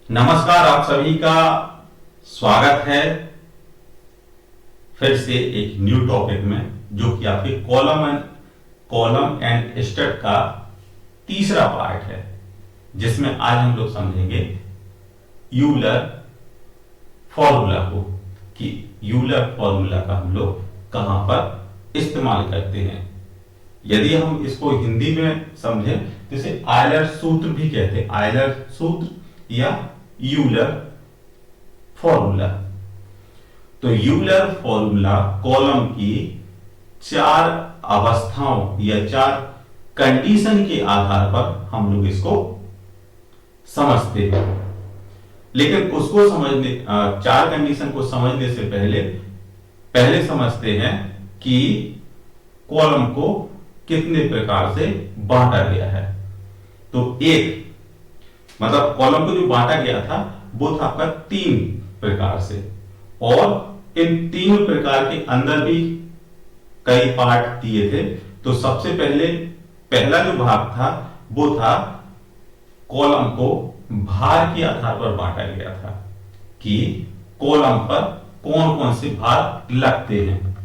नमस्कार, आप सभी का स्वागत है फिर से एक न्यू टॉपिक में, जो कि आपके कॉलम एंड स्टड का तीसरा पार्ट है, जिसमें आज हम लोग समझेंगे यूलर फॉर्मूला को, कि यूलर फॉर्मूला का हम लोग कहां पर इस्तेमाल करते हैं। यदि हम इसको हिंदी में समझें तो इसे आयलर सूत्र भी कहते हैं, आयलर सूत्र या यूलर फॉर्मूला। तो यूलर फॉर्मूला कॉलम की चार अवस्थाओं या चार कंडीशन के आधार पर हम लोग इसको समझते हैं। लेकिन उसको समझने, चार कंडीशन को समझने से पहले समझते हैं कि कॉलम को कितने प्रकार से बांटा गया है। तो एक मतलब कॉलम को जो बांटा गया था वो था आपका तीन प्रकार से, और इन तीन प्रकार के अंदर भी कई पार्ट दिए थे। तो सबसे पहला जो भाग था वो था कॉलम को भार के आधार पर बांटा गया था, कि कॉलम पर कौन कौन से भार लगते हैं।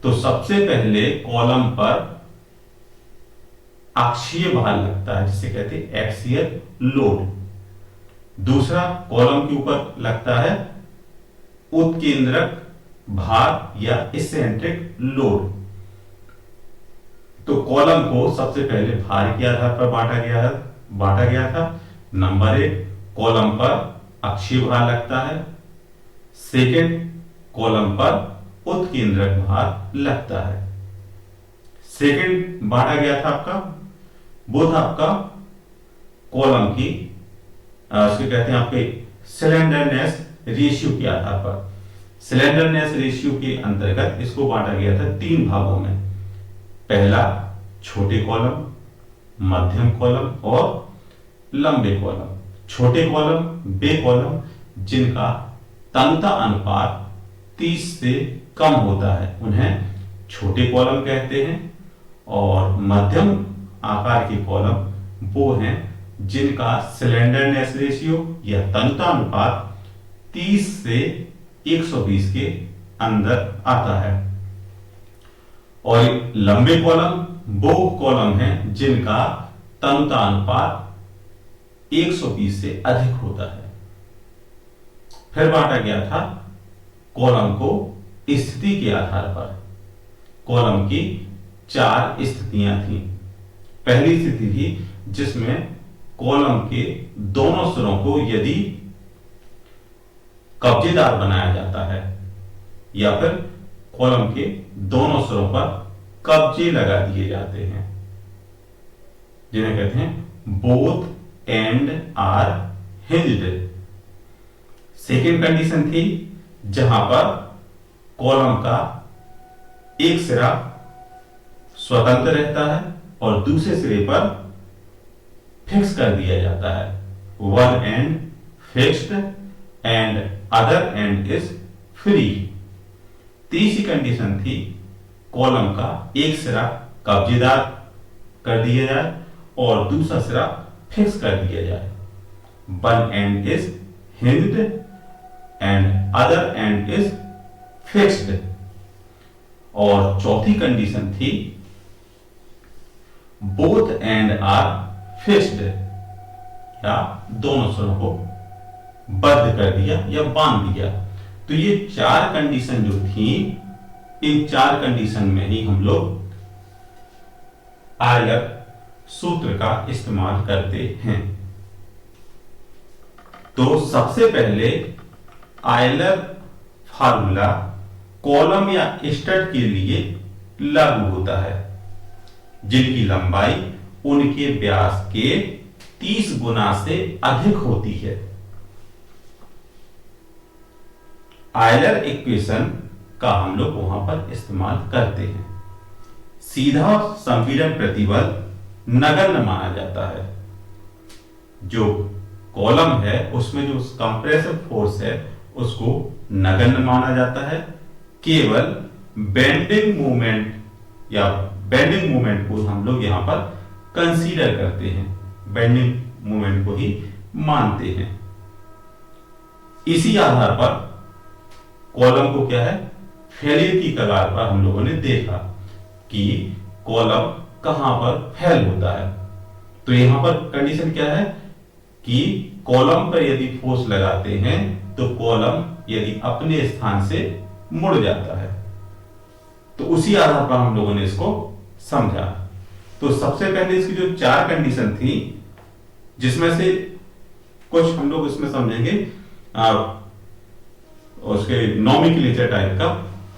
तो सबसे पहले कॉलम पर अक्षीय भार लगता है, जिसे कहते हैं एक्सियल लोड। दूसरा, कॉलम के ऊपर लगता है उत्केंद्रक भार या इसेंट्रिक लोड। तो कॉलम को सबसे पहले भार के आधार पर बांटा गया था। नंबर एक, कॉलम पर अक्षीय भार लगता है। सेकंड, कॉलम पर उत्केंद्रक भार लगता है। सेकंड बांटा गया था आपका, वो था आपका कॉलम की उसको कहते हैं आपके सिलेंडरनेस रेशियो के आधार पर। सिलेंडरनेस रेशियो के अंतर्गत इसको बांटा गया था तीन भागों में। पहला, छोटे कॉलम, मध्यम कॉलम और लंबे कॉलम। छोटे कॉलम वे कॉलम जिनका तन्यता अनुपात 30 से कम होता है, उन्हें छोटे कॉलम कहते हैं। और मध्यम आकार के कॉलम वो हैं जिनका सिलेंडरनेस रेशियो या तन्यता अनुपात 30 से 120 के अंदर आता है। और लंबे कॉलम वो कॉलम हैं जिनका तन्यता अनुपात 120 से अधिक होता है। फिर बांटा गया था कॉलम को स्थिति के आधार पर। कॉलम की चार स्थितियां थी। पहली स्थिति थी जिसमें कॉलम के दोनों सिरों को यदि कब्जेदार बनाया जाता है, या फिर कॉलम के दोनों सिरों पर कब्जे लगा दिए जाते हैं, जिन्हें कहते हैं both end are hinged. Second condition थी जहां पर कॉलम का एक सिरा स्वतंत्र रहता है और दूसरे सिरे पर फिक्स कर दिया जाता है। One end fixed and other and is free. तीसरी कंडीशन थी कॉलम का एक सिरा कब्जेदार कर दिया जाए और दूसरा सिरा फिक्स कर दिया जाए। One end is hinged and other and is fixed. और चौथी कंडीशन थी बोथ एंड आर फिक्स्ड, या दोनों सिरों को बद्ध कर दिया या बांध दिया। तो ये चार कंडीशन जो थी, इन चार कंडीशन में ही हम लोग आयलर सूत्र का इस्तेमाल करते हैं। तो सबसे पहले आयलर फार्मूला कॉलम या स्टड के लिए लागू होता है जिनकी लंबाई उनके व्यास के 30 गुना से अधिक होती है। आयलर इक्वेशन का हम लोग वहां पर इस्तेमाल करते हैं। सीधा संपीड़न प्रतिबल नगण्य माना जाता है। जो कॉलम है उसमें जो कंप्रेसिव फोर्स है उसको नगण्य माना जाता है। केवल बेंडिंग मूवमेंट को हम लोग यहां पर कंसीडर करते हैं, बेंडिंग मूवमेंट को ही मानते हैं। इसी आधार पर कॉलम को क्या है, फेलियर की कगार पर हम लोगों ने देखा कि कॉलम कहां पर फेल होता है। तो यहां पर कंडीशन क्या है कि कॉलम पर यदि फोर्स लगाते हैं तो कॉलम यदि अपने स्थान से मुड़ जाता है। तो उसी आधार पर हम लोगों ने इसको समझा। तो सबसे पहले इसकी जो चार कंडीशन थी, जिसमें से कुछ हम लोग इसमें समझेंगे उसके नॉमेनक्लेचर टाइप का,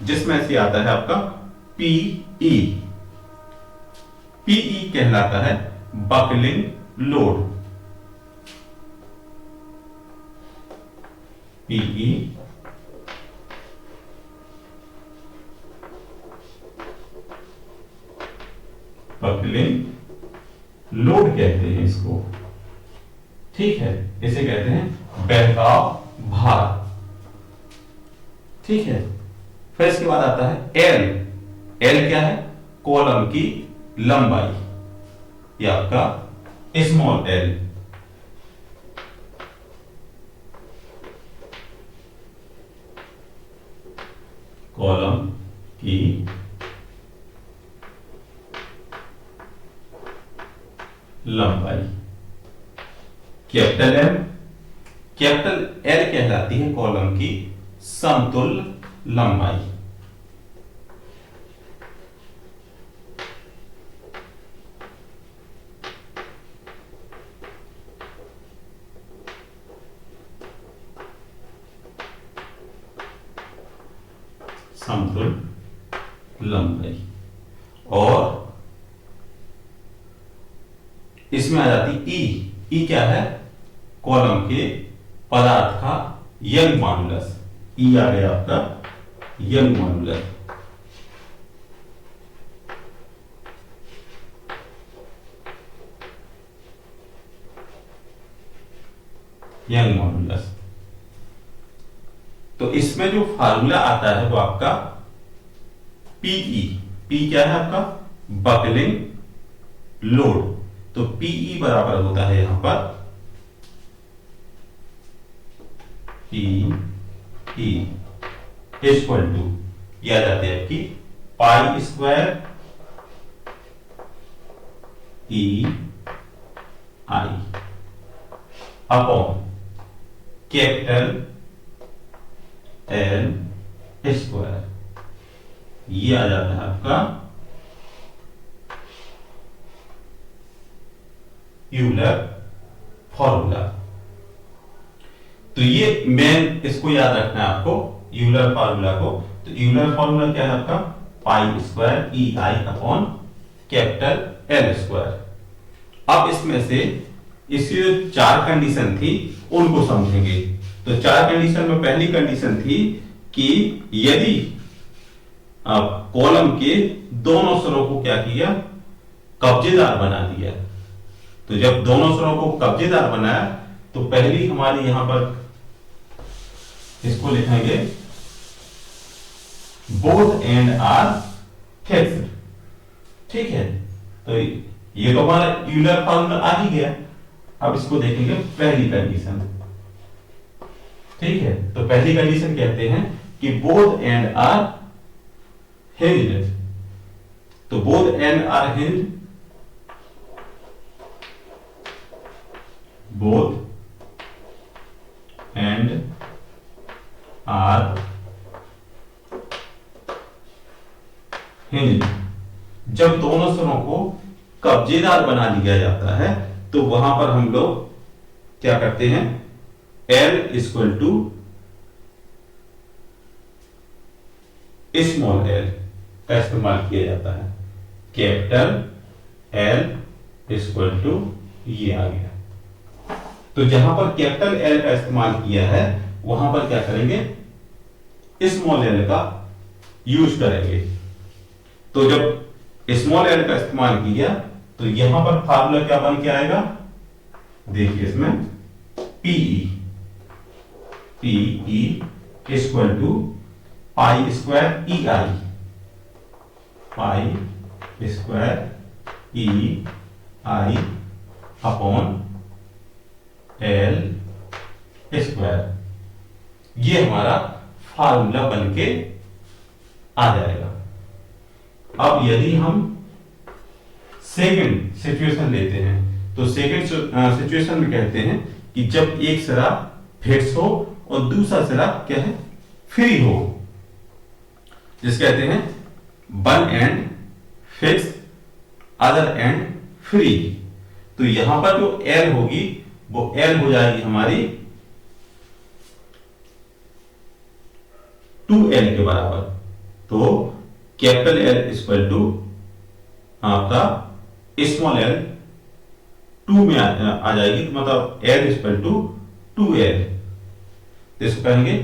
जिसमें से आता है आपका पीई। पीई कहलाता है buckling load. PE buckling load कहते हैं इसको, ठीक है। इसे कहते हैं बहकाव भार, ठीक है। फिर इसके बाद आता है एल। एल क्या है, कॉलम की लंबाई, ये आपका स्मॉल एल। कॉलम की लंबाई। कैपिटल एल, कैपिटल एल कहलाती है कॉलम की समतुल्य लंबाई। समतुल्य लंबाई। और इसमें आ जाती ई। ई क्या है, कॉलम के पदार्थ का यंग मॉडुलस। ई आ गया आपका यंग मॉडुलस। Young modulus. तो इसमें जो फार्मूला आता है वो आपका पीई। पी क्या है आपका, बकलिंग लोड। तो पीई बराबर होता है यहां पर पी ई इक्वल टू, यह आ जाती है आपकी पाई square E I upon capital L square. ये आ जाता है आपका यूलर फॉर्मूला। तो ये मेन, इसको याद रखना है आपको, यूलर फॉर्मूला को। तो यूलर फॉर्मूला क्या है आपका, पाई square E I upon capital L square. अब इसमें से इसकी जो चार कंडीशन थी उनको समझेंगे। तो चार कंडीशन में पहली कंडीशन थी कि यदि कॉलम के दोनों सिरों को क्या किया, कब्जेदार बना दिया। तो जब दोनों सिरों को कब्जेदार बनाया तो पहली हमारी यहां पर इसको लिखेंगे बोथ एंड आर फिक्स्ड, ठीक है। तो ये तो हमारा यूलर फॉर्मूला आ ही गया। अब इसको देखेंगे पहली कंडीशन, ठीक है। तो पहली कंडीशन कहते हैं कि बोथ एंड आर हिंज्ड। तो both end are hinged, both end are hinged. जब दोनों सिरों को कब्जेदार बना दिया जाता है तो वहां पर हम लोग क्या करते हैं, L equal to small L का इस्तेमाल किया जाता है। कैपिटल L इक्वल टू ये आ गया। तो जहां पर कैपिटल एल का इस्तेमाल किया है वहां पर क्या करेंगे, स्मॉल एल का यूज करेंगे। तो जब स्मॉल एल का इस्तेमाल किया तो यहां पर फार्मूला क्या बन के आएगा, देखिए इसमें PE. PE equal to pi square E I, pi square E I upon L square. ये हमारा फार्मूला बन के आ जाएगा। अब यदि हम सेकंड सिचुएशन लेते हैं तो सेकंड सिचुएशन में कहते हैं कि जब एक सिरा फिक्स हो और दूसरा सिरा क्या है, फ्री हो, जिस कहते हैं one and fix other end free. तो यहां पर जो एल होगी वो एल हो जाएगी हमारी 2L के बराबर। तो कैपिटल एल इक्वल टू आपका स्मॉल एल 2 में आ जाएगी, तो मतलब एल इक्वल टू 2L। इसको कहेंगे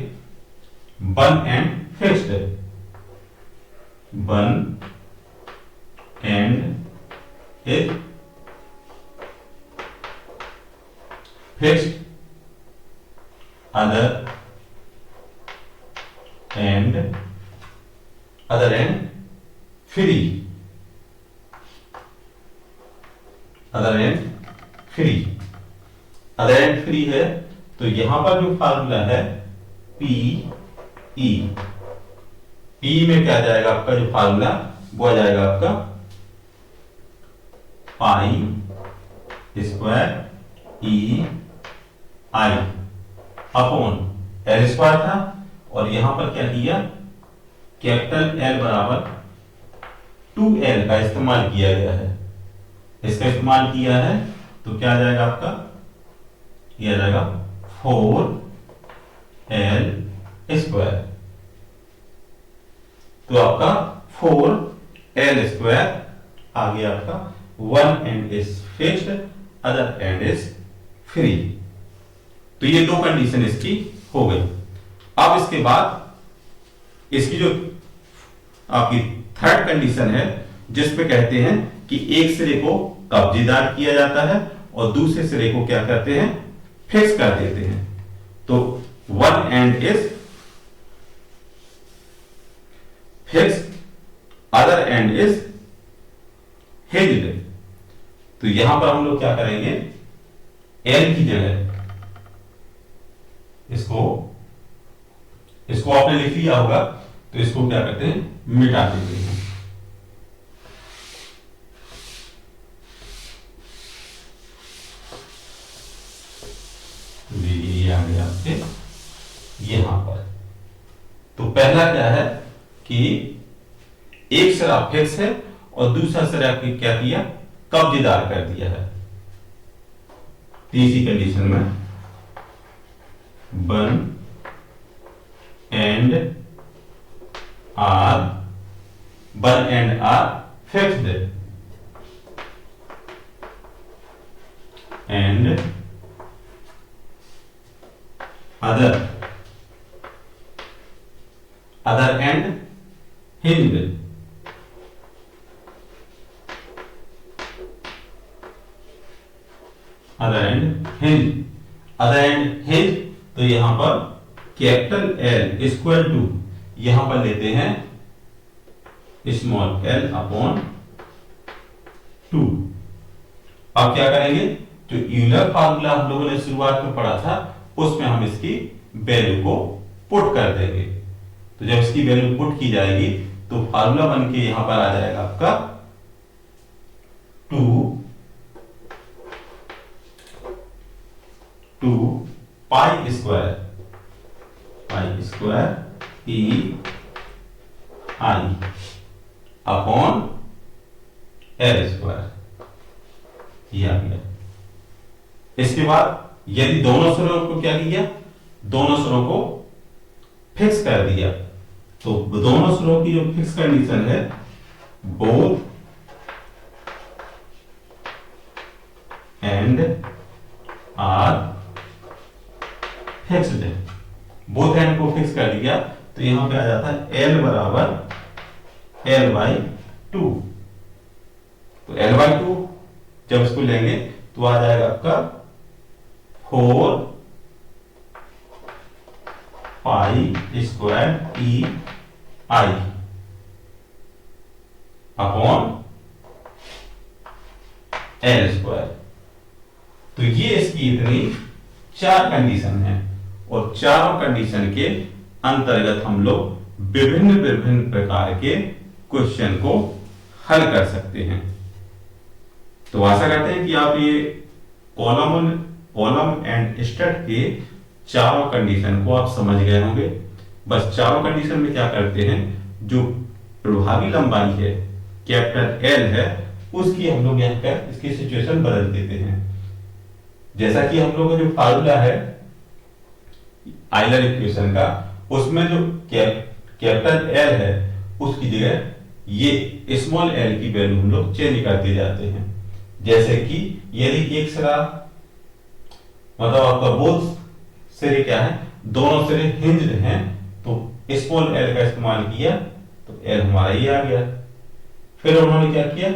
one end fixed, one end is fixed other end free, other end free, other end free है। तो यहां पर जो फार्मूला है पी ई, पी में क्या आ जाएगा आपका जो फार्मूला, वो आ जाएगा आपका पाई square E I upon L square था, और यहां पर क्या किया, कैपिटल एल बराबर 2L का इस्तेमाल किया गया है। इसका इस्तेमाल किया है तो क्या आ जाएगा आपका, ये आ जाएगा 4L स्क्वायर। तो आपका 4L स्क्वायर आ गया आपका, one end is fixed other and is free. तो ये दो कंडीशन इसकी हो गई। अब इसके बाद इसकी जो आपकी थर्ड कंडीशन है, जिसपे कहते हैं कि एक सिरे को कब्जेदार किया जाता है और दूसरे सिरे को क्या करते हैं, फिक्स कर देते हैं। तो one end is fix other and is hinged. तो यहां पर हम लोग क्या करेंगे, एल की जगह इसको आपने लिख लिया होगा, तो इसको क्या करते हैं, मिटा देते हैं। ये आ गया आपके यहां पर। तो पहला क्या है कि एक सिरा फिक्स है और दूसरा सिरा क्या किया, कब्जेदार कर दिया है। तीसरी कंडीशन में one end are fixed and other end hinged. Other end hinge. तो यहां पर कैपिटल एल इक्वल टू, यहां पर लेते हैं स्मॉल एल अपॉन 2। अब क्या करेंगे, जो यूलर फार्मूला हम लोगों ने शुरुआत में पढ़ा था उसमें हम इसकी वैल्यू को पुट कर देंगे। तो जब इसकी वैल्यू पुट की जाएगी तो फार्मूला बन के यहां पर आ जाएगा आपका 2 पाई square E I upon L square, ये आ गया। इसके बाद यदि दोनों सिरों को क्या किया, दोनों सिरों को फिक्स कर दिया, तो दोनों सिरों की जो फिक्स कंडीशन है, बोथ एंड आर फिक्स्ड है, बोथ एंड को फिक्स कर दिया, तो यहां पे आ जाता है L बराबर L/2। तो L/2 जब इसको लेंगे तो आ जाएगा आपका 4 पाई square E I upon L square. तो ये इसकी इतनी 4 कंडीशन है, और चारों कंडीशन के अंतर्गत हम लोग विभिन्न विभिन्न प्रकार के क्वेश्चन को हल कर सकते हैं। तो आशा करते हैं कि आप ये कॉलम एंड स्टड के चारों कंडीशन को आप समझ गए होंगे। बस चारों कंडीशन में क्या करते हैं, जो प्रभावी लंबाई है कैपिटल एल है, उसकी हम लोग यहाँ पर इसकी सिचुएशन बदल देते हैं। जैसा कि हम लोग का जो फार्मूला है आयलर इक्वेशन का, उसमें जो कैपिटल एल है उसकी जगह ये स्मॉल एल की वैल्यू हम लोग चेंज करते जाते हैं। जैसे कि यदि एक सिरा मतलब आपका बोथ सिरे क्या है, दोनों सिरे हिंज्ड हैं, तो स्मॉल एल का इस्तेमाल किया तो एल हमारा ये आ गया। फिर उन्होंने क्या किया,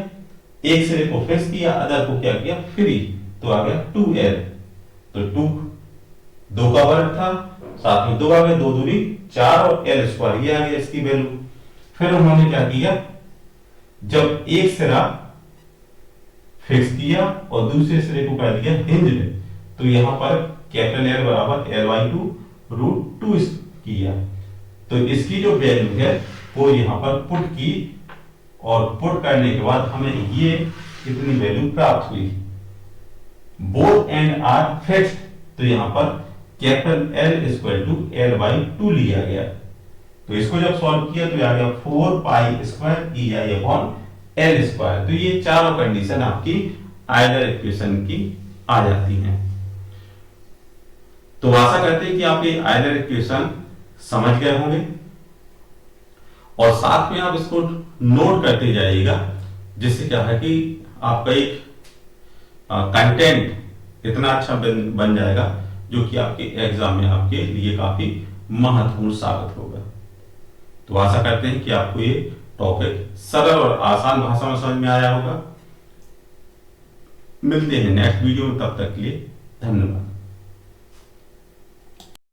एक सिरे को फिक्स किया, अदर को क्या किया फ्री, तो आ गया 2l। तो 2 दो का वर्ग था, साथ में 2 आ गया, 2 दूनी 4 और l स्क्वायर ये आ गया इसकी वैल्यू। फिर उन्होंने क्या किया, जब एक सिरा फिक्स किया और दूसरे सिरे को कर दिया हिंज्ड, तो यहां पर कैपिटल एल बराबर l/2 किया। तो इसकी जो वैल्यू है वो यहां पर पुट की, और पुट करने के बाद हमें ये इतनी वैल्यू प्राप्त हुई। बोथ एंड आर फिक्स्ड, तो यहां पर capital L equal to l/2 लिया गया। तो इसको जब सॉल्व किया तो आ गया 4π² EI/L²। तो ये चारों कंडीशन आपकी आयलर इक्वेशन की आ जाती हैं। तो आशा करते हैं कि आप ये आयलर इक्वेशन समझ गए होंगे, और साथ में आप इसको नोट करते जाइएगा, जिससे क्या है कि आपका एक कंटेंट इतना अच्छा बन जाएगा जो कि आपके एग्जाम में आपके लिए काफी महत्वपूर्ण साबित होगा। तो आशा करते हैं कि आपको ये टॉपिक सरल और आसान भाषा में समझ में आया होगा। मिलते हैं नेक्स्ट वीडियो में, तब तक के लिए धन्यवाद।